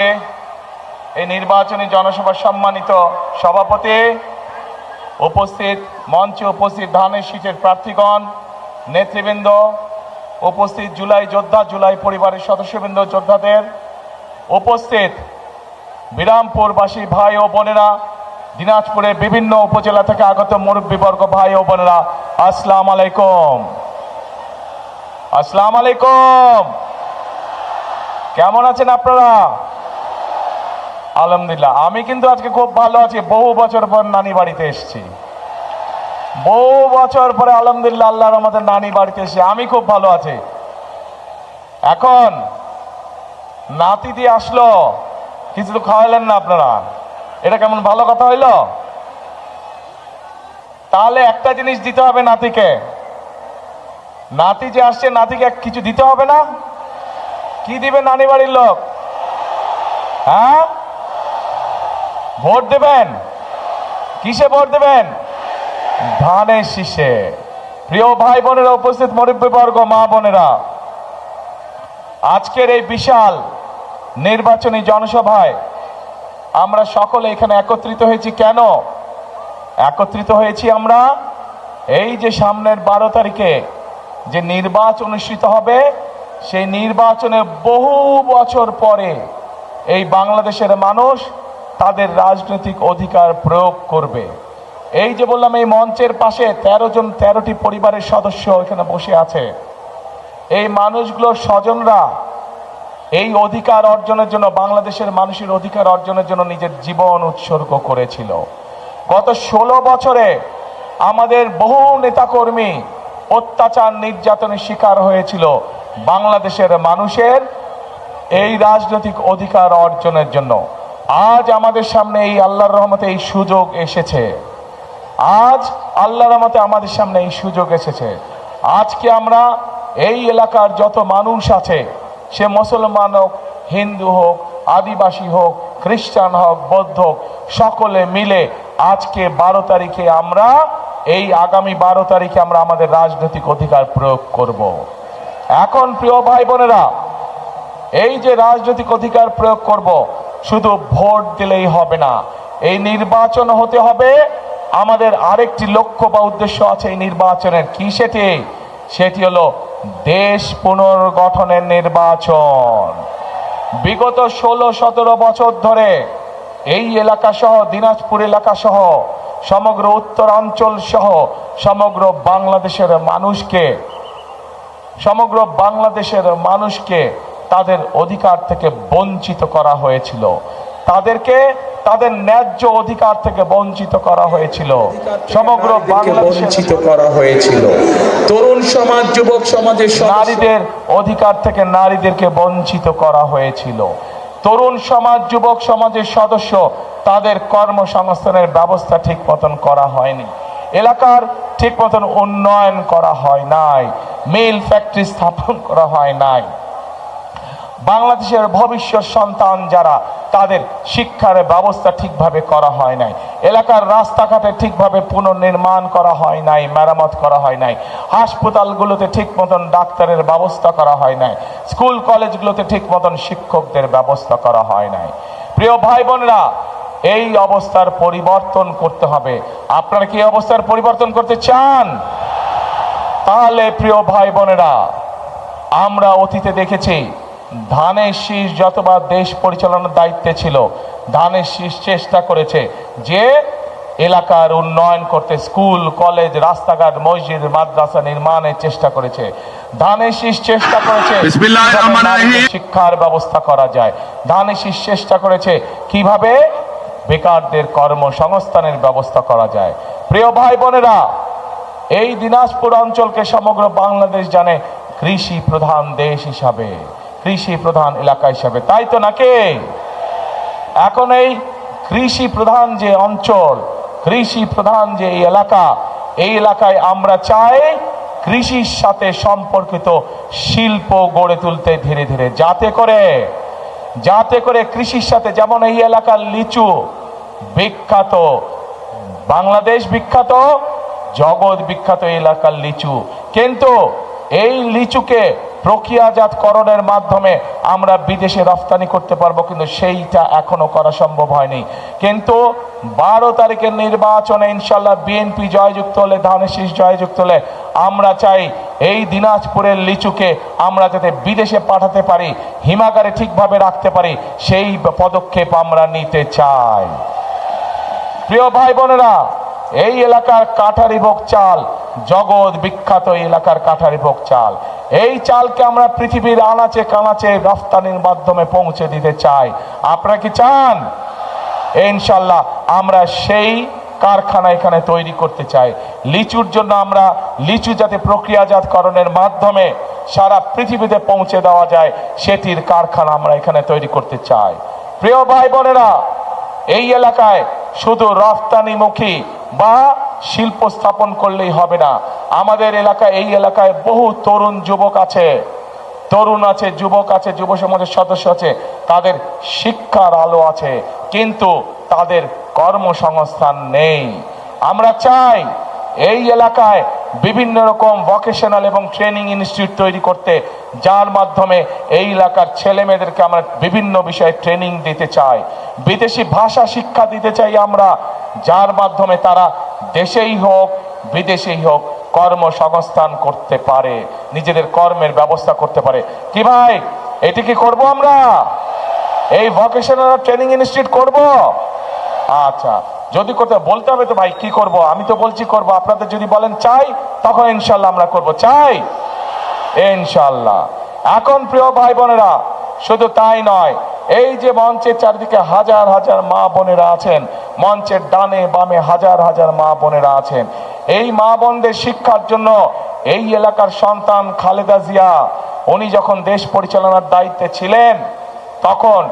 এই নির্বাচনী জনসভার সম্মানিত সভাপতি, উপস্থিত মঞ্চে উপস্থিত ধানের শীষের প্রার্থীগণ, নেতৃবৃন্দ, উপস্থিত জুলাই যোদ্ধা, জুলাই পরিবারের সদস্যবৃন্দ, যোদ্ধাদের, উপস্থিত বিরামপুরবাসী ভাই ও বোনেরা, দিনাজপুরের বিভিন্ন উপজেলা থেকে আগত মুরব্বীবর্গ ভাই ও বোনেরা, আসসালামু আলাইকুম। আসসালামু আলাইকুম। কেমন আছেন আপনারা? আলহামদুলিল্লাহ, আমি কিন্তু আজকে খুব ভালো আছি। বহু বছর পর নানি বাড়িতে এসেছি, বহু বছর পরে আলহামদুলিল্লাহ আল্লাহর আমাদের নানি বাড়িতে এসে আমি খুব ভালো আছি। এখন নাতি দিয়ে আসলো, কিছু তো খাওয়ালেন না আপনারা, এটা কেমন ভালো কথা হইল? তাহলে একটা জিনিস দিতে হবে নাতিকে, নাতি যে আসছে নাতিকে কিছু দিতে হবে না? কি দিবে নানি বাড়ির লোক? হ্যাঁ, ভোট দেবেন। কিসে ভোট দেবেন? ধানের শীষে। প্রিয় ভাই বোনেরা, উপস্থিত মুরব্বীবর্গ, মা বোনেরা, আজকের এই বিশাল নির্বাচনী জনসভায় আমরা সকলে এখানে একত্রিত হয়েছি। কেন একত্রিত হয়েছি আমরা? এই যে সামনের 12 তারিখে যে নির্বাচন অনুষ্ঠিত হবে, সেই নির্বাচনে বহু বছর পরে এই বাংলাদেশের মানুষ তাদের রাজনৈতিক অধিকার প্রয়োগ করবে। এই যে বললাম, এই মঞ্চের পাশে 13টি পরিবারের সদস্য এখানে বসে আছে। এই মানুষগুলোর স্বজনরা এই অধিকার অর্জনের জন্য, বাংলাদেশের মানুষের অধিকার অর্জনের জন্য নিজের জীবন উৎসর্গ করেছিল। গত 16 বছরে আমাদের বহু নেতাকর্মী অত্যাচার নির্যাতনের শিকার হয়েছিল বাংলাদেশের মানুষের এই রাজনৈতিক অধিকার অর্জনের জন্য। আজ আমাদের সামনে এই আল্লাহর রহমতে এই সুযোগ এসেছে। আজ আল্লাহর রহমতে আমাদের সামনে এই সুযোগ এসেছে। আজকে আমরা এই এলাকার যত মানুষ আছে, সে মুসলমান হোক, হিন্দু হোক, আদিবাসী হোক, খ্রিস্টান হোক, বৌদ্ধ হোক, সকলে মিলে আজকে 12 তারিখে আমরা এই আগামী 12 তারিখে আমরা আমাদের রাজনৈতিক অধিকার প্রয়োগ করব। এখন প্রিয় ভাই বোনেরা, এই যে রাজনৈতিক অধিকার প্রয়োগ করব, শুধু ভোট দিলেই হবে না। এই নির্বাচন হতে হবে, আমাদের আরেকটি লক্ষ্য বা উদ্দেশ্য আছে এই নির্বাচনের। কি সেটি? সেটি হলো দেশ পুনর্গঠনের নির্বাচন। বিগত 16-17 বছর ধরে এই এলাকা সহ, দিনাজপুর এলাকা সহ, সমগ্র উত্তরাঞ্চল সহ সমগ্র বাংলাদেশের মানুষকে তাদের অধিকার থেকে বঞ্চিত করা হয়েছিল। তাদেরকে তাদের ন্যায্য অধিকার থেকে বঞ্চিত করা হয়েছিল। সমগ্র বাংলাদেশে করা হয়েছিল। তরুণ সমাজ, যুবক সমাজের নারীদের অধিকার থেকে নারীদেরকে বঞ্চিত করা হয়েছিল। তরুণ সমাজ, যুবক সমাজের সদস্য, তাদের কর্মসংস্থানের ব্যবস্থা ঠিক মতন করা হয়নি। এলাকার ঠিক মতন উন্নয়ন করা হয় নাই। মিল ফ্যাক্টরি স্থাপন করা হয় নাই। বাংলাদেশের ভবিষ্যৎ সন্তান যারা, তাদের শিক্ষার ব্যবস্থা ঠিকভাবে করা হয় নাই। এলাকার রাস্তাঘাটে ঠিকভাবে পুনর্নির্মাণ করা হয় নাই, মেরামত করা হয় নাই। হাসপাতালগুলোতে ঠিক মতন ডাক্তারের ব্যবস্থা করা হয় নাই। স্কুল কলেজগুলোতে ঠিক মতন শিক্ষকদের ব্যবস্থা করা হয় নাই। প্রিয় ভাই বোনেরা, এই অবস্থার পরিবর্তন করতে হবে। আপনারা কি অবস্থার পরিবর্তন করতে চান? তাহলে প্রিয় ভাই বোনেরা, আমরা অতীতে দেখেছি ধানের শীষ যতবার দেশ পরিচালনার দায়িত্বে ছিল, ধানের শীষ চেষ্টা করেছে যে এলাকার উন্নয়ন করতে, স্কুল কলেজ, রাস্তাঘাট, মসজিদ, মাদ্রাসা নির্মাণের চেষ্টা করেছে। ধানের শীষ চেষ্টা করেছে শিক্ষার ব্যবস্থা করা যায়। ধানের শীষ চেষ্টা করেছে কিভাবে বেকারদের কর্মসংস্থানের ব্যবস্থা করা যায়। প্রিয় ভাই বোনেরা, এই দিনাজপুর অঞ্চলকে সমগ্র বাংলাদেশ জানে কৃষি প্রধান দেশ হিসাবে, কৃষি প্রধান এলাকা হিসাবে, তাই তো নাকি? এখন এই কৃষি প্রধান যে অঞ্চল, কৃষি প্রধান যে এই এলাকা, এই এলাকায় আমরা চাই কৃষির সাথে সম্পর্কিত শিল্প গড়ে তুলতে ধীরে ধীরে, যাতে করে কৃষির সাথে, যেমন এই এলাকার লিচু বিখ্যাত, বাংলাদেশ বিখ্যাত, জগৎ বিখ্যাত এই এলাকার লিচু, কিন্তু এই লিচুকে প্রক্রিয়াজাতকরণের মাধ্যমে আমরা বিদেশে রফতানি করতে পারবো, কিন্তু সেইটা এখনো করা সম্ভব হয়নি। কিন্তু 12 তারিখের নির্বাচনে ইনশাল্লাহ বিএনপি জয়যুক্ত হলে, ধানের শীষ জয়যুক্ত হলে আমরা চাই এই দিনাজপুরের লিচুকে আমরা যাতে বিদেশে পাঠাতে পারি, হিমাগারে ঠিকভাবে রাখতে পারি, সেই পদক্ষেপ আমরা নিতে চাই। প্রিয় ভাই বোনেরা, এই এলাকার কাঠারিভোগ চাল জগৎ বিখ্যাত, এই এলাকার কাঠারিভোগ চাল, এই চালকে আমরা পৃথিবীর আনাচে কানাচে রফতানির মাধ্যমে পৌঁছে দিতে চাই। আপনারা কি চান? ইনশাল্লাহ আমরা সেই কারখানা এখানে তৈরি করতে চাই। লিচুর জন্য আমরা লিচু যাতে প্রক্রিয়াজাতকরণের মাধ্যমে সারা পৃথিবীতে পৌঁছে দেওয়া যায়, সেটির কারখানা আমরা এখানে তৈরি করতে চাই। প্রিয় ভাই বোনেরা, এই এলাকায় শুধু রফতানিমুখী বা শিল্প স্থাপন করলেই হবে না। আমাদের এলাকায়, এই এলাকায় বহু তরুণ যুবক আছে, তরুণ আছে, যুবক আছে, যুব সমাজের সদস্য আছে, তাদের শিক্ষার আলো আছে, কিন্তু তাদের কর্মসংস্থান নেই। আমরা চাই এই এলাকায় বিভিন্ন রকম ভোকেশনাল এবং ট্রেনিং ইনস্টিটিউট তৈরি করতে, যার মাধ্যমে এই এলাকার ছেলে মেয়েদেরকে আমরা বিভিন্ন বিষয়ে ট্রেনিং দিতে চাই। বিদেশি ভাষা শিক্ষা দিতে চাই আমরা, যার মাধ্যমে তারা দেশেই হোক বিদেশেই হোক কর্মসংস্থান করতে পারে, নিজেদের কর্মের ব্যবস্থা করতে পারে। কি ভাই, এটি কি করব আমরা? এই ভোকেশনাল ট্রেনিং ইনস্টিটিউট করব? আচ্ছা, যদি করতে বলতে হবে তো ভাই কি করব? আমি তো বলছি করব, আপনাদের যদি বলেন চাই, তখন ইনশাল্লাহ আমরা করব। চাই ইনশাল্লাহ। এখন প্রিয় ভাই বোনেরা, শুধু তাই নয়, এই যে মঞ্চের চারিদিকে হাজার হাজার মা বোনেরা আছেন, মঞ্চের ডানে বামে হাজার হাজার মা বোনেরা আছেন, এই মা বোনদের শিক্ষার জন্য এই এলাকার সন্তান খালেদা জিয়া, উনি যখন দেশ পরিচালনার দায়িত্বে ছিলেন, তখন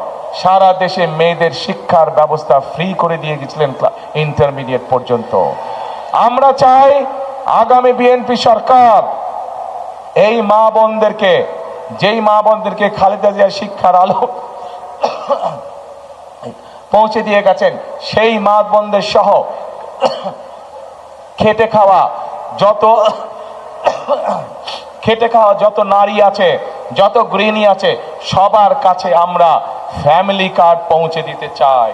সারা দেশে মেয়েদের শিক্ষার ব্যবস্থা ফ্রি করে দিয়ে গেছিলেন ইন্টারমিডিয়েট পর্যন্ত। আমরা চাই আগামী বিএনপি সরকার এই মা বোনদেরকে, যেই মা বোনদেরকে খালেদা জিয়ার শিক্ষার আলো পৌঁছে দিয়ে গেছেন, সেই মা বোনদের সহ খেটে খাওয়া যত নারী আছে, যত গৃহিণী আছে, সবার কাছে আমরা ফ্যামিলি কার্ড পৌঁছে দিতে চাই।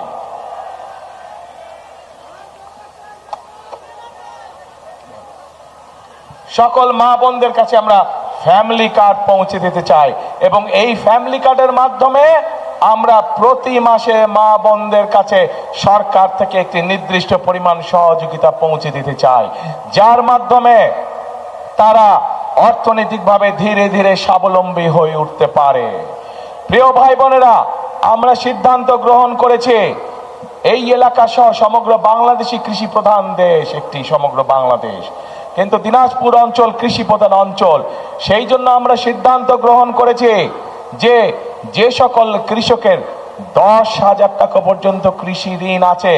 সকল মা বোনদের কাছে আমরা ফ্যামিলি কার্ড পৌঁছে দিতে চাই, এবং এই ফ্যামিলি কার্ডের মাধ্যমে আমরা প্রতি মাসে মা বোনদের কাছে সরকার থেকে একটি নির্দিষ্ট পরিমাণ সহযোগিতা পৌঁছে দিতে চাই, যার মাধ্যমে তারা অর্থনৈতিকভাবে ধীরে ধীরে স্বাবলম্বী হয়ে উঠতে পারে। প্রিয় ভাই বোনেরা, আমরা সিদ্ধান্ত গ্রহণ করেছি এই এলাকা সহ সমগ্র বাংলাদেশী কৃষি প্রধান দেশ, একটি সমগ্র বাংলাদেশ, কিন্তু দিনাজপুর অঞ্চল কৃষি প্রধান অঞ্চল। সেই জন্য আমরা সিদ্ধান্ত গ্রহণ করেছি যে যে সকল কৃষকের 10,000 টাকা পর্যন্ত কৃষি ঋণ আছে,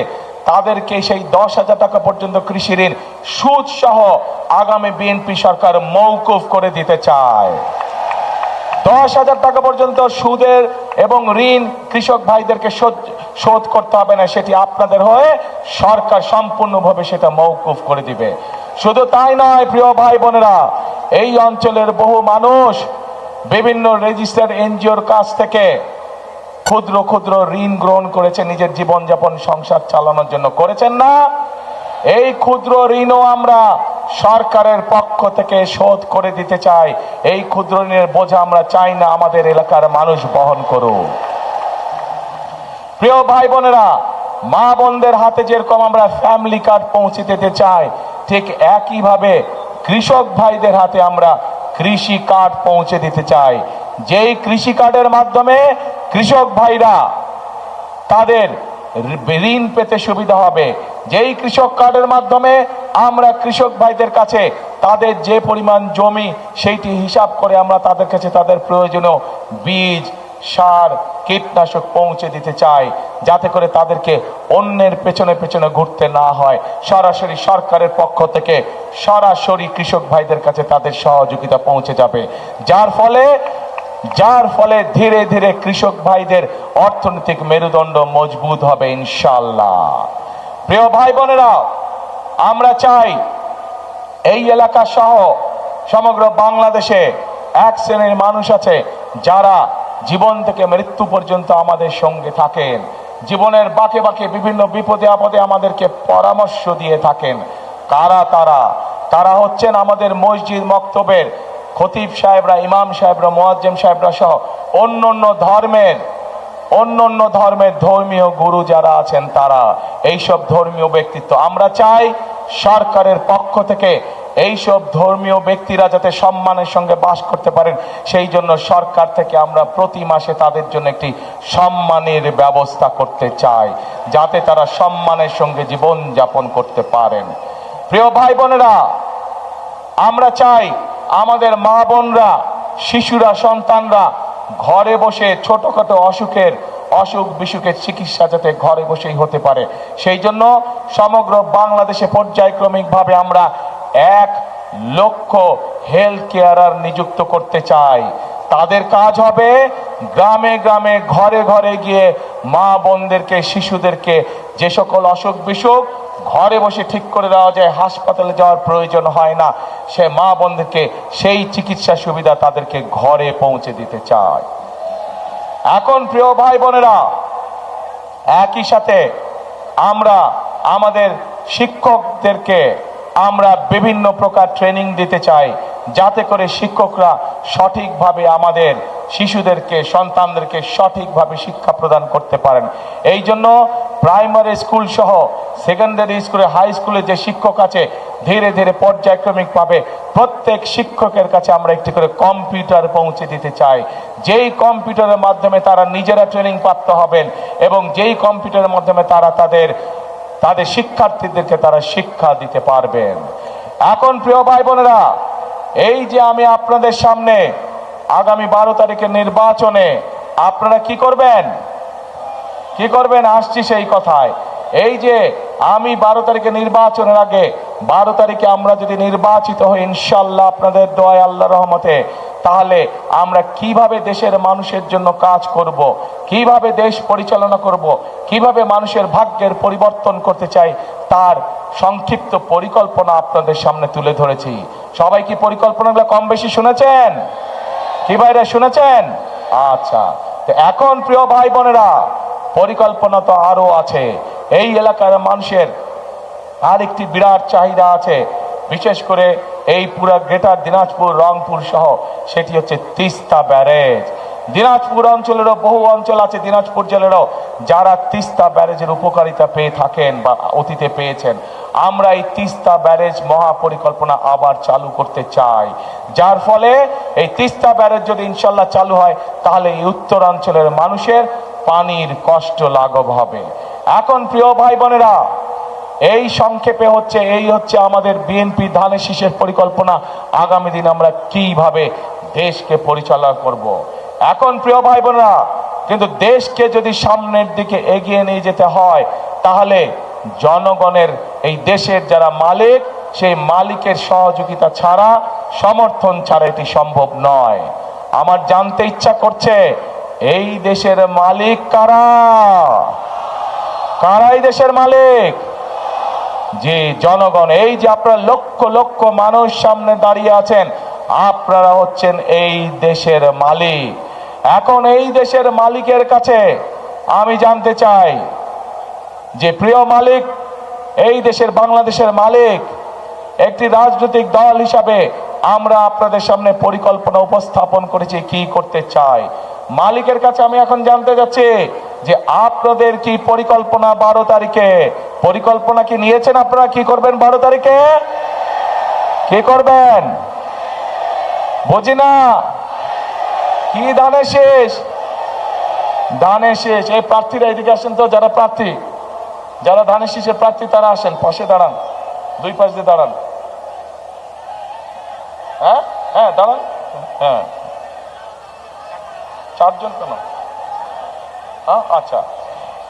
তাদেরকে সেই 10,000 টাকা পর্যন্ত কৃষি ঋণ সুদ সহ আগামী বিএনপি সরকার মওকুফ করে দিতে চায়। 10,000 টাকা পর্যন্ত সুদের এবং ঋণ কৃষক ভাইদেরকে শোধ করতে হবে না, সেটি আপনাদের হয়ে সরকার সম্পূর্ণভাবে সেটা মওকুফ করে দিবে। শুধু তাই নয় প্রিয় ভাই বোনেরা, এই অঞ্চলের বহু মানুষ বিভিন্ন রেজিস্টার্ড এনজিওর কাছ থেকে ক্ষুদ্র ক্ষুদ্র ঋণ গ্রহণ করেছে নিজের জীবনযাপন সংসার চালানোর জন্য, করেছেন না? এই ক্ষুদ্র ঋণও আমরা সরকারের পক্ষ থেকে শোধ করে দিতে চাই। এই ক্ষুদ্র ঋণের বোঝা আমরা চাই না আমাদের এলাকার মানুষ বহন করুক। প্রিয় ভাই বোনেরা, মা বোনদের হাতে যেরকম আমরা ফ্যামিলি কার্ড পৌঁছে দিতে চাই, ঠিক একইভাবে কৃষক ভাইদের হাতে আমরা কৃষি কার্ড পৌঁছে দিতে চাই, যেই কৃষি কার্ডের মাধ্যমে কৃষক ভাইরা তাদের ঋণ পেতে সুবিধা হবে। যেই কৃষক কার্ডের মাধ্যমে আমরা কৃষক ভাইদের কাছে তাদের যে পরিমাণ জমি, সেইটি হিসাব করে আমরা তাদের কাছে তাদের প্রয়োজনীয় বীজ, সার, কীটনাশক পৌঁছে দিতে চাই, যাতে করে তাদেরকে অন্যের পেছনে পেছনে ঘুরতে না হয়। সরাসরি সরকারের পক্ষ থেকে সরাসরি কৃষক ভাইদের কাছে তাদের সহযোগিতা পৌঁছে যাবে, যার ফলে ধীরে ধীরে কৃষক ভাইদের অর্থনৈতিক মেরুদণ্ড মজবুত হবে ইনশাআল্লাহ। প্রিয় ভাই বোনেরা, আমরা চাই এই এলাকা সহ সমগ্র বাংলাদেশে এক শ্রেণীর মানুষ আছে যারা জীবন থেকে মৃত্যু পর্যন্ত আমাদের সঙ্গে থাকেন, জীবনের বাঁকে বাঁকে বিভিন্ন বিপদে আপদে আমাদেরকে পরামর্শ দিয়ে থাকেন। কারা তারা? তারা হচ্ছেন আমাদের মসজিদ মক্তবের খতিব সাহেবরা, ইমাম সাহেবরা, মুয়াজ্জিম সাহেবরা সহ অন্য অন্য ধর্মের ধর্মীয় গুরু যারা আছেন, তারা এইসব ধর্মীয় ব্যক্তিত্ব। আমরা চাই সরকারের পক্ষ থেকে এইসব ধর্মীয় ব্যক্তিরা যাতে সম্মানের সঙ্গে বাস করতে পারেন, সেই জন্য সরকার থেকে আমরা প্রতি মাসে তাদের জন্য একটি সম্মানের ব্যবস্থা করতে চাই, যাতে তারা সম্মানের সঙ্গে জীবন যাপন করতে পারেন। প্রিয় ভাই বোনেরা, আমরা চাই আমাদের মা বোনরা, শিশুরা, সন্তানরা ঘরে বসে ছোটখাটো অসুখ বিসুখের চিকিৎসা যাতে ঘরে বসেই হতে পারে, সেই জন্য সমগ্র বাংলাদেশে পর্যায়ক্রমিকভাবে আমরা 1 লক্ষ হেলথ কেয়ারার নিযুক্ত করতে চাই। তাদের কাজ হবে গ্রামে গ্রামে, ঘরে ঘরে গিয়ে মা বোনদেরকে, শিশুদেরকে যে সকল অসুখ বিসুখ ঘরে বসে ঠিক করে দেওয়া যায়, হাসপাতালে যাওয়ার প্রয়োজন হয় না, সে মা বোনদেরকে সেই চিকিৎসা সুবিধা তাদেরকে ঘরে পৌঁছে দিতে চায়। এখন প্রিয় ভাই বোনেরা, একই সাথে আমরা আমাদের শিক্ষকদেরকে আমরা বিভিন্ন প্রকার ট্রেনিং দিতে চাই, যাতে করে শিক্ষকরা সঠিকভাবে আমাদের শিশুদেরকে, সন্তানদেরকে সঠিকভাবে শিক্ষা প্রদান করতে পারেন। এই জন্য প্রাইমারি স্কুল সহ সেকেন্ডারি স্কুলে, হাই স্কুলে যে শিক্ষক আছে, ধীরে ধীরে পর্যায়ক্রমিকভাবে প্রত্যেক শিক্ষকের কাছে আমরা একটি করে কম্পিউটার পৌঁছে দিতে চাই, যেই কম্পিউটারের মাধ্যমে তারা নিজেরা ট্রেনিং প্রাপ্ত হবেন এবং যেই কম্পিউটারের মাধ্যমে তারা তাদের শিক্ষার্থীদেরকে তারা শিক্ষা দিতে পারবেন। এখন প্রিয় ভাই বোনেরা, এই যে আমি আপনাদের সামনে আগামী 12 তারিখের নির্বাচনে আপনারা কি করবেন আসছি সেই কথায়। এই যে আমি 12 তারিখে নির্বাচনের আগে, 12 তারিখে আমরা যদি নির্বাচিত হই ইনশাআল্লাহ আপনাদের দোয়ায়, আল্লাহর রহমতে, তাহলে আমরা কিভাবে দেশের মানুষের জন্য কাজ করব, কিভাবে দেশ পরিচালনা করব, কিভাবে মানুষের ভাগ্যের পরিবর্তন করতে চাই, তার সংক্ষিপ্ত পরিকল্পনা আপনাদের সামনে তুলে ধরেছি। সবাই কি পরিকল্পনাগুলো কম বেশি শুনেছেন? কি ভাইরা শুনেছেন? আচ্ছা, তো এখন প্রিয় ভাই বোনেরা, পরিকল্পনা তো আরো আছে। এই এলাকার মানুষের আরেকটি বিরাট চাহিদা আছে, বিশেষ করে এই পুরা গ্রেটার দিনাজপুর, রংপুর সহ, সেটি হচ্ছে তিস্তা ব্যারেজ। দিনাজপুর অঞ্চলেরও বহু অঞ্চল আছে, দিনাজপুর জেলারও, যারা তিস্তা ব্যারেজের উপকারিতা পেয়ে থাকেন বা অতীতে পেয়েছেন। আমরা এই তিস্তা ব্যারেজ মহাপরিকল্পনা আবার চালু করতে চাই, যার ফলে এই তিস্তা ব্যারেজ যদি ইনশাল্লাহ চালু হয়, তাহলে এই উত্তরাঞ্চলের মানুষের পানির কষ্ট লাঘব হবে। এখন প্রিয় ভাই বোনেরা, এই সংক্ষেপে এই হচ্ছে আমাদের বিএনপি ধানের শীষের পরিকল্পনা। আগামী দিন আমরা কিভাবে দেশকে পরিচালনা করব। এখন প্রিয় ভাই বোনেরা, কিন্তু দেশকে যদি সামনের দিকে এগিয়ে নিয়ে যেতে হয়, তাহলে জনগণের, এই দেশের যারা মালিক, সেই মালিকের সহযোগিতা ছাড়া, সমর্থন ছাড়া এটি সম্ভব নয়। আমার জানতে ইচ্ছা করছে, এই দেশের মালিক কারা? এই দেশের মালিক? যে জনগণ। এই যে আপনারা লক্ষ লক্ষ মানুষ সামনে দাঁড়িয়ে আছেন, আপনারা হচ্ছেন এই দেশের মালিক। এখন এই দেশের মালিকের কাছে আমি জানতে চাই যে, প্রিয় মালিক, এই দেশের বাংলাদেশের মালিক, একটি রাজনৈতিক দল হিসাবে আমরা আপনাদের সামনে পরিকল্পনা উপস্থাপন করেছি কি করতে চাই। মালিকের কাছে আমি এখন জানতে যাচ্ছি যে আপনাদের কি পরিকল্পনা 12 তারিখে? পরিকল্পনা কি নিয়েছেন? আপনারা কি করবেন 12 তারিখে? কি করবেন? বুঝি না। কি ধানের শেষ? ধানের শেষ। এই প্রার্থীরা এদিকে আসেন তো, যারা প্রার্থী, যারা ধানের শীষের প্রার্থী, তারা আসেন, পাশে দাঁড়ান, দুই পাশ দিয়ে দাঁড়ান। হ্যাঁ হ্যাঁ দাঁড়ান। হ্যাঁ, 4 জন কেন? আচ্ছা,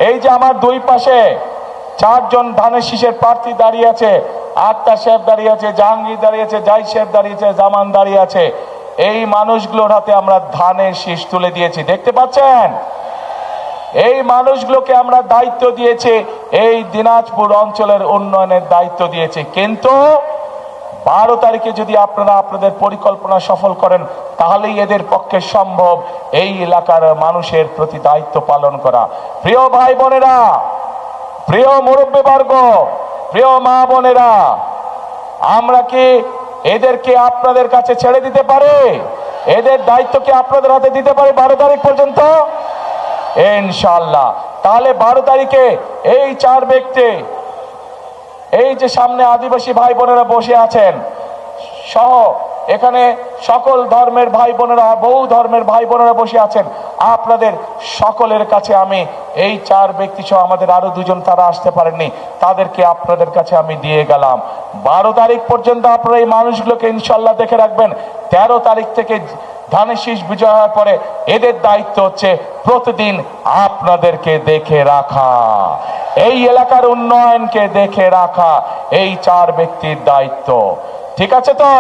এই যে আমার দুই পাশে 4 জন ধানের শীষের প্রার্থী দাঁড়িয়ে আছে। আক্তার সাহেব দাঁড়িয়ে আছে, জাহাঙ্গীর দাঁড়িয়ে আছে, জাহিদ সাহেব দাঁড়িয়েছে, জামান দাঁড়িয়ে আছে। এই মানুষগুলোর হাতে আমরা ধানের শীষ তুলে দিয়েছি, দেখতে পাচ্ছেন? এই মানুষগুলোকে আমরা দায়িত্ব দিয়েছি, এই দিনাজপুর অঞ্চলের উন্নয়নের দায়িত্ব দিয়েছি। কিন্তু 12 তারিখে যদি আপনারা আপনাদের পরিকল্পনা সফল করেন, তাহলেই এদের পক্ষে সম্ভব এই এলাকার মানুষের প্রতি দায়িত্ব পালন করা। প্রিয় ভাই বোনেরা, প্রিয় মুরব্বীবর্গ, প্রিয় মা বোনেরা, আমরা কি এদেরকে আপনাদের কাছে ছেড়ে দিতে পারি? এদের দায়িত্ব কি আপনাদের হাতে দিতে পারি 12 তারিখ পর্যন্ত? ইনশাআল্লাহ। তাহলে 12 তারিখে এই 4 ব্যক্তি, এই যে সামনে আদিবাসী ভাই বোনেরা বসে আছেন সহ এখানে সকল ধর্মের ভাই বোনেরা, বহু ধর্মের ভাই বোনেরা বসে আছেন, আপনাদের সকলের কাছে আমি এই 4 ব্যক্তি সহ আমাদের আরো 2 জন তারা আসতে পারেননি, তাদেরকে আপনাদের কাছে আমি দিয়ে গেলাম। 12 তারিখ পর্যন্ত আপনারা এই মানুষগুলোকে ইনশাল্লাহ দেখে রাখবেন। 13 তারিখ থেকে ধানের শীষ বিজয় হওয়ার পরে এদের দায়িত্ব হচ্ছে প্রতিদিন আপনাদেরকে দেখে রাখা, এই এলাকার উন্নয়নকে দেখে রাখা, এই 4 ব্যক্তির দায়িত্ব। ঠিক আছে তো?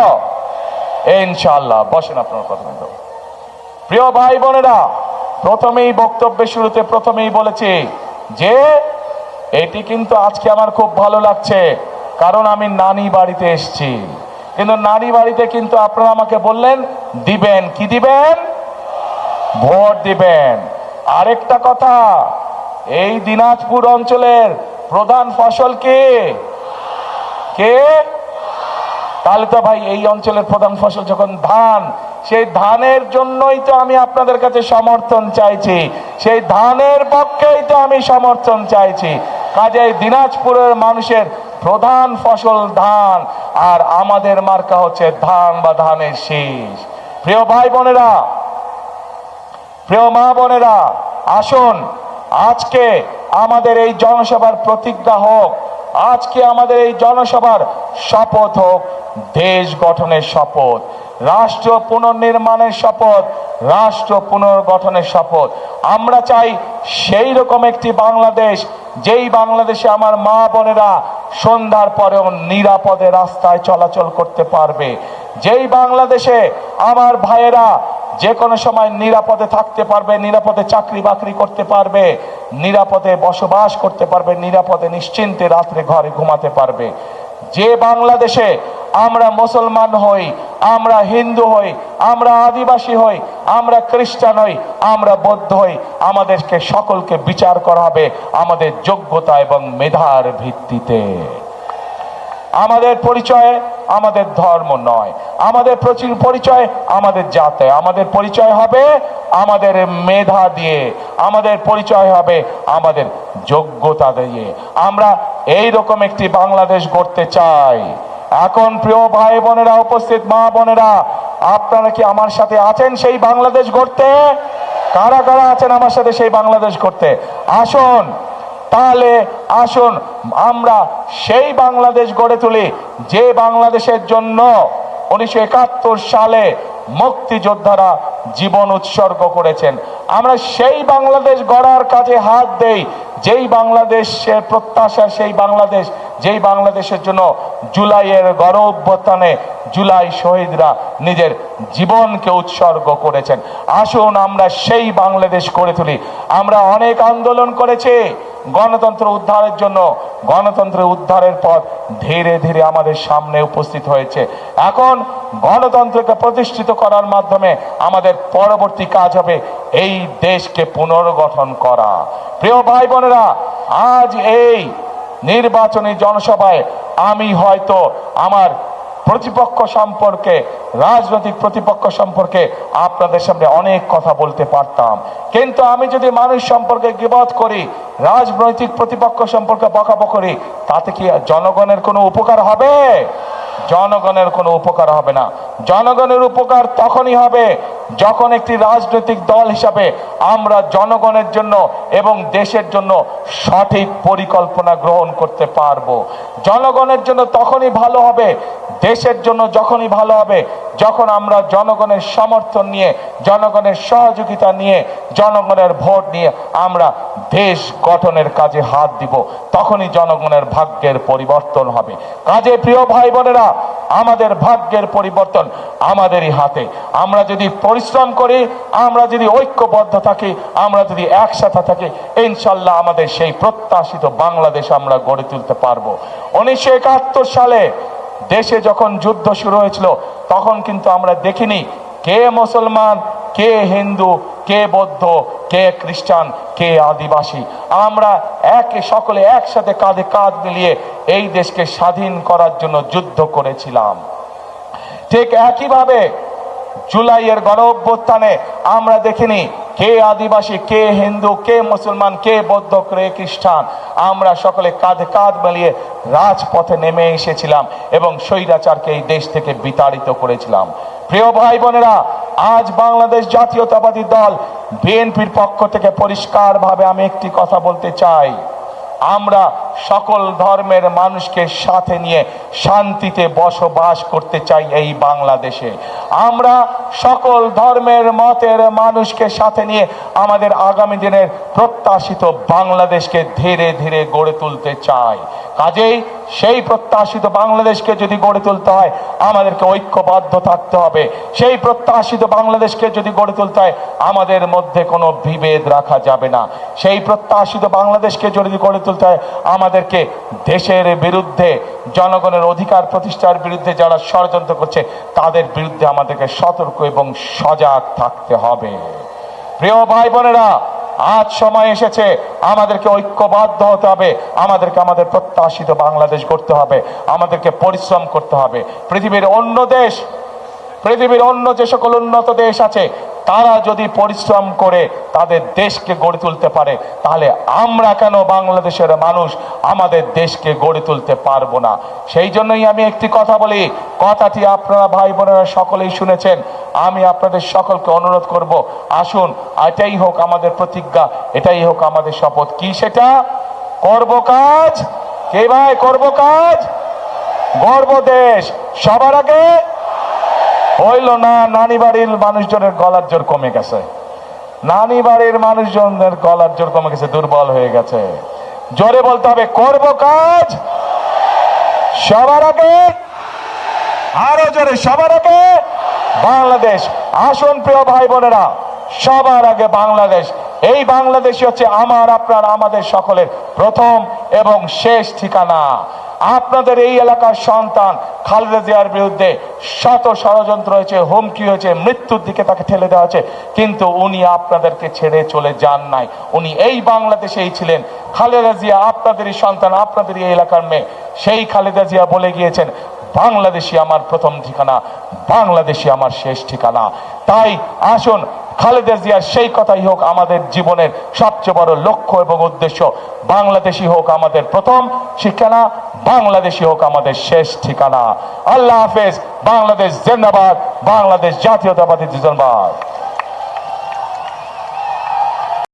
ইনশাআল্লাহ। বসেন আপনার কথা বলতে। প্রিয় ভাই বোনেরা, প্রথমেই বক্তব্যের শুরুতে প্রথমেই বলেছি যে এটি কিন্তু আজকে আমার খুব ভালো লাগছে, কারণ আমি নানি বাড়িতে এসেছি। কিন্তু নানি বাড়িতে কিন্তু আপনারা আমাকে বললেন দিবেন, কি দিবেন? ভোট দিবেন। আরেকটা কথা, এই দিনাজপুর অঞ্চলের প্রধান ফসল কে? তাহলে তো ভাই এই অঞ্চলের প্রধান ফসল যখন ধান, সেই ধানের জন্যই তো আমি আপনাদের কাছে সমর্থন চাইছি, সেই ধানের পক্ষেই তো আমি সমর্থন চাইছি। কাজেই দিনাজপুরের মানুষের প্রধান ফসল ধান, আর আমাদের মার্কা হচ্ছে ধান বা ধানের শীষ। প্রিয় ভাই বোনেরা, প্রিয় মা বোনেরা, আসুন আজকে আমাদের এই জনসভার প্রতিজ্ঞা হোক, আজকে আমাদের এই জনসভার শপথ হোক দেশ গঠনের শপথ, রাষ্ট্র পুনর্নির্মাণের শপথ, রাষ্ট্র পুনর্গঠনের শপথ। আমরা চাই সেই রকম একটি বাংলাদেশ, যেই বাংলাদেশে আমার মা বোনেরা সন্ধ্যার পরেও নিরাপদে রাস্তায় চলাচল করতে পারবে, যেই বাংলাদেশে আমার ভাইয়েরা যে কোনো সময় নিরাপদে থাকতে পারবে, নিরাপদে চাকরি বাকরি করতে পারবে, নিরাপদে বসবাস করতে পারবে, নিরাপদে নিশ্চিন্তে রাত্রে ঘরে ঘুমাতে পারবে। যে বাংলাদেশে আমরা মুসলমান হই, আমরা হিন্দু হই, আমরা আদিবাসী হই, আমরা খ্রিস্টান হই, আমরা বৌদ্ধ হই, আমাদেরকে সকলকে বিচার করা হবে আমাদের যোগ্যতা এবং মেধার ভিত্তিতে। আমাদের পরিচয় আমাদের ধর্ম নয়, আমাদের পরিচয় আমাদের জাতে, আমাদের পরিচয় হবে আমাদের মেধা দিয়ে, আমাদের পরিচয় হবে আমাদের যোগ্যতা দিয়ে। আমরা এই রকম একটি বাংলাদেশ গড়তে চাই। এখন প্রিয় ভাই বোনেরা, উপস্থিত মা বোনেরা, আপনারা কি আমার সাথে আছেন সেই বাংলাদেশ গড়তে? কারা কারা আছেন আমার সাথে সেই বাংলাদেশ গড়তে? আসুন তাহলে, আসুন আমরা সেই বাংলাদেশ গড়ে তুলি যে বাংলাদেশের জন্য 1971 সালে মুক্তিযোদ্ধারা জীবন উৎসর্গ করেছেন। আমরা সেই বাংলাদেশ গড়ার কাজে হাত দেই, যেই বাংলাদেশের প্রত্যাশা, সেই বাংলাদেশ, যেই বাংলাদেশের জন্য জুলাইয়ের গণ অভ্যুত্থানে জুলাই শহীদরা নিজের জীবনকে উৎসর্গ করেছেন। আসুন আমরা সেই বাংলাদেশ গড়ে তুলি। আমরা অনেক আন্দোলন করেছি গণতন্ত্র উদ্ধারের জন্য, গণতন্ত্রের উদ্ধারের পথ ধীরে ধীরে আমাদের সামনে উপস্থিত হয়েছে। এখন গণতন্ত্রকে প্রতিষ্ঠিত করার মাধ্যমে আমাদের পরবর্তী কাজ হবে এই দেশকে পুনর্গঠন করা। প্রিয় ভাই বোনেরা, আজ এই নির্বাচনী জনসভায় আমি হয়তো আমার প্রতিপক্ষ সম্পর্কে, রাজনৈতিক প্রতিপক্ষ সম্পর্কে আপনাদের সামনে অনেক কথা বলতে পারতাম, কিন্তু আমি যদি মানুষ সম্পর্কে গীবত করি, রাজনৈতিক প্রতিপক্ষ সম্পর্কে বকাবকি করি, তাতে কি জনগণের কোনো উপকার হবে? জনগণের কোনো উপকার হবে না। জনগণের উপকার তখনই হবে যখন একটি রাজনৈতিক দল হিসাবে আমরা জনগণের জন্য এবং দেশের জন্য সঠিক পরিকল্পনা গ্রহণ করতে পারবো। জনগণের জন্য তখনই ভালো হবে, দেশের জন্য যখনই ভালো হবে যখন আমরা জনগণের সমর্থন নিয়ে, জনগণের সহযোগিতা নিয়ে, জনগণের ভোট নিয়ে আমরা দেশ গঠনের কাজে হাত দিব, তখনই জনগণের ভাগ্যের পরিবর্তন হবে। কাজে প্রিয় ভাই বোনেরা, আমাদের ভাগ্যের পরিবর্তন আমাদেরই হাতে। আমরা যদি পরিশ্রম করি, আমরা যদি ঐক্যবদ্ধ থাকি, আমরা যদি একসাথে থাকি, ইনশাল্লাহ আমাদের সেই প্রত্যাশিত বাংলাদেশ আমরা গড়ে তুলতে পারবো। 1971 সালে দেশে যখন যুদ্ধ শুরু হয়েছিল তখন কিন্তু আমরা দেখিনি কে মুসলমান, কে হিন্দু, কে বৌদ্ধ, কে খ্রিস্টান, কে আদিবাসী। আমরা সকলে একসাথে কাঁধে কাঁধ মিলিয়ে এই দেশকে স্বাধীন করার জন্য যুদ্ধ করেছিলাম। ঠিক একইভাবে জুলাইয়ের গণ অভ্যুত্থানে আমরা দেখিনি কে আদিবাসী, কে হিন্দু, কে মুসলমান, কে বৌদ্ধ, কে খ্রিস্টান। আমরা সকলে কাঁধে কাঁধ মিলিয়ে রাজপথে নেমে এসেছিলাম এবং স্বৈরাচারকে এই দেশ থেকে বিতাড়িত করেছিলাম। প্রিয় ভাই বোনেরা, আজ বাংলাদেশ জাতীয়তাবাদী দল বিএনপির পক্ষ থেকে পরিষ্কারভাবে আমি একটি কথা বলতে চাই, আমরা সকল ধর্মের মানুষকে সাথে নিয়ে শান্তিতে বসবাস করতে চাই এই বাংলাদেশে। আমরা সকল ধর্মের মতের মানুষকে সাথে নিয়ে আমাদের আগামী দিনের প্রত্যাশিত বাংলাদেশকে ধীরে ধীরে গড়ে তুলতে চাই। কাজেই সেই প্রত্যাশিত বাংলাদেশকে যদি গড়ে তুলতে হয় আমাদেরকে ঐক্যবদ্ধ থাকতে হবে। সেই প্রত্যাশিত বাংলাদেশকে যদি গড়ে তুলতে হয় আমাদের মধ্যে কোনো বিভেদ রাখা যাবে না। সেই প্রত্যাশিত বাংলাদেশকে যদি গড়ে তুলতে হয় আমাদেরকে দেশের বিরুদ্ধে, জনগণের অধিকার প্রতিষ্ঠার বিরুদ্ধে যারা ষড়যন্ত্র করছে তাদের বিরুদ্ধে আমাদেরকে সতর্ক এবং সজাগ থাকতে হবে। প্রিয় ভাই বোনেরা, আজ সময় এসেছে আমাদেরকে ঐক্যবদ্ধ হতে হবে, আমাদেরকে আমাদের প্রত্যাশিত বাংলাদেশ গড়তে হবে, আমাদেরকে পরিশ্রম করতে হবে। পৃথিবীর অন্য যে সকল উন্নত দেশ আছে তারা যদি পরিশ্রম করে তাদের দেশকে গড়ে তুলতে পারে তাহলে আমরা কেন বাংলাদেশের মানুষ আমাদের দেশকে গড়ে তুলতে পারবো না? সেই জন্যই আমি একটি কথা বলি, কথাটি আপনারা ভাই বোনেরা সকলেই শুনেছেন। আমি আপনাদের সকলকে অনুরোধ করব, আসুন এটাই হোক আমাদের প্রতিজ্ঞা, এটাই হোক আমাদের শপথ। কি সেটা? করব কাজ। কে ভাই করব কাজ? গর্ব দেশ। সবার আগে হইল না। নানি বাড়ির মানুষজনের গলার জোর কমে গেছে, নানি বাড়ির মানুষজনের গলার জোর কমে গেছে, দুর্বল হয়ে গেছে। জোরে বলতে হবে, করব কাজ সবার আগে। আরো জোরে, সবার আগে বাংলাদেশ। আসুন প্রিয় ভাই বোনেরা, সবার আগে বাংলাদেশ। এই বাংলাদেশ হচ্ছে আমার, আপনার, আমাদের সকলের প্রথম এবং শেষ ঠিকানা। আপনাদের এই এলাকার সন্তান খালেদা জিয়ার বিরুদ্ধে শত ষড়যন্ত্র হয়েছে, হুমকি হয়েছে, মৃত্যুর দিকে তাকে ঠেলে দেওয়া হয়েছে, কিন্তু উনি আপনাদেরকে ছেড়ে চলে যান নাই। উনি এই বাংলাদেশেই ছিলেন। খালেদা জিয়া আপনাদেরই সন্তান, আপনাদেরই এই এলাকার মেয়ে। সেই খালেদা জিয়া বলে গিয়েছেন, বাংলাদেশই আমার প্রথম ঠিকানা, বাংলাদেশই আমার শেষ ঠিকানা। তাই আসুন খালেদা জিয়ার সেই কথাই হোক আমাদের জীবনের সবচেয়ে বড় লক্ষ্য এবং উদ্দেশ্য। বাংলাদেশই হোক আমাদের প্রথম ঠিকানা, বাংলাদেশই হোক আমাদের শেষ ঠিকানা। আল্লাহ হাফেজ। বাংলাদেশ জিন্দাবাদ। বাংলাদেশ জাতীয়তাবাদী জিন্দাবাদ।